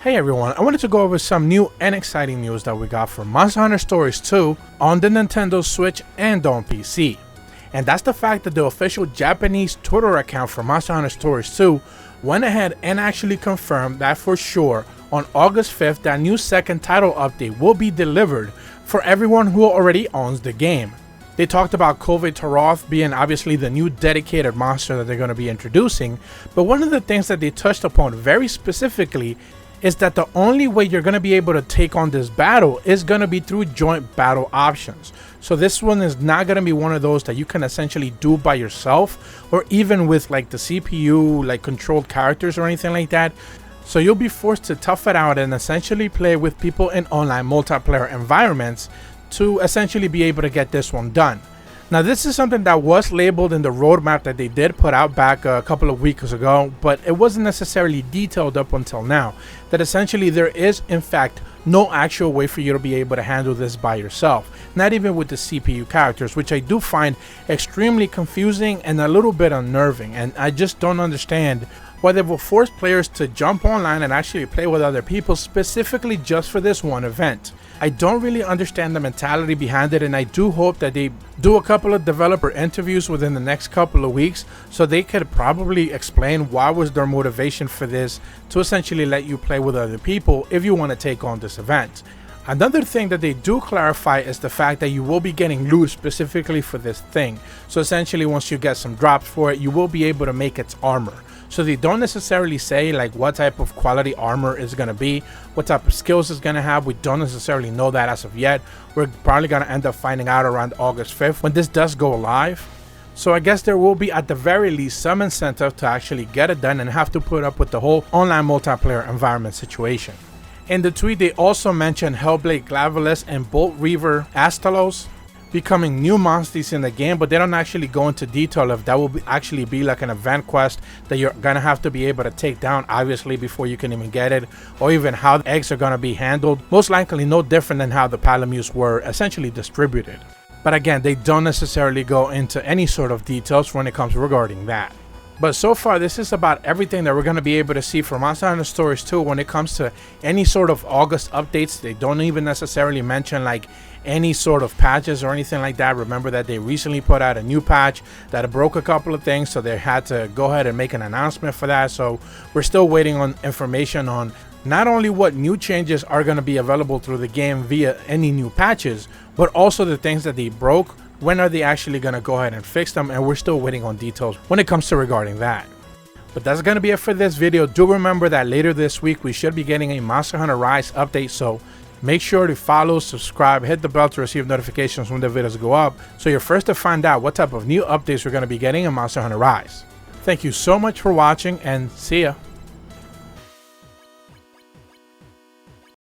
Hey everyone, I wanted to go over some new and exciting news that we got for Monster Hunter Stories 2 on the Nintendo Switch and on PC. And that's the fact that the official Japanese Twitter account for Monster Hunter Stories 2 went ahead and actually confirmed that for sure on August 5th that new second title update will be delivered for everyone who already owns the game. They talked about Kulve Taroth being obviously the new dedicated monster that they're going to be introducing, but one of the things that they touched upon very specifically is that the only way you're going to be able to take on this battle is going to be through joint battle options. So this one is not going to be one of those that you can essentially do by yourself or even with like the CPU like controlled characters or anything like that. So you'll be forced to tough it out and essentially play with people in online multiplayer environments to essentially be able to get this one done. Now this is something that was labeled in the roadmap that they did put out back a couple of weeks ago, but it wasn't necessarily detailed up until now, that essentially there is in fact no actual way for you to be able to handle this by yourself, not even with the CPU characters, which I do find extremely confusing and a little bit unnerving, and I just don't understand why they will force players to jump online and actually play with other people specifically just for this one event. I don't really understand the mentality behind it, and I do hope that they do a couple of developer interviews within the next couple of weeks so they could probably explain why was their motivation for this to essentially let you play with other people if you want to take on this event. Another thing that they do clarify is the fact that you will be getting loot specifically for this thing. So essentially once you get some drops for it, you will be able to make its armor. So they don't necessarily say like what type of quality armor is going to be, what type of skills it's going to have. We don't necessarily know that as of yet. We're probably going to end up finding out around August 5th when this does go live. So I guess there will be at the very least some incentive to actually get it done and have to put up with the whole online multiplayer environment situation. In the tweet they also mentioned Hellblade Glavelis and Bolt Reaver Astalos becoming new monsters in the game, but they don't actually go into detail if that will actually be like an event quest that you're gonna have to be able to take down obviously before you can even get it, or even how the eggs are gonna be handled. Most likely no different than how the Palamus were essentially distributed. But again, they don't necessarily go into any sort of details when it comes regarding that. But so far this is about everything that we're going to be able to see for Monster Hunter Stories 2 when it comes to any sort of August updates. They don't even necessarily mention like any sort of patches or anything like that. Remember that they recently put out a new patch that broke a couple of things, so they had to go ahead and make an announcement for that. So we're still waiting on information on not only what new changes are going to be available through the game via any new patches, but also the things that they broke. When are they actually going to go ahead and fix them? And we're still waiting on details when it comes to regarding that. But that's going to be it for this video. Do remember that later this week we should be getting a Monster Hunter Rise update, so make sure to follow, subscribe, hit the bell to receive notifications when the videos go up so you're first to find out what type of new updates we're going to be getting in Monster Hunter Rise. Thank you so much for watching and see ya.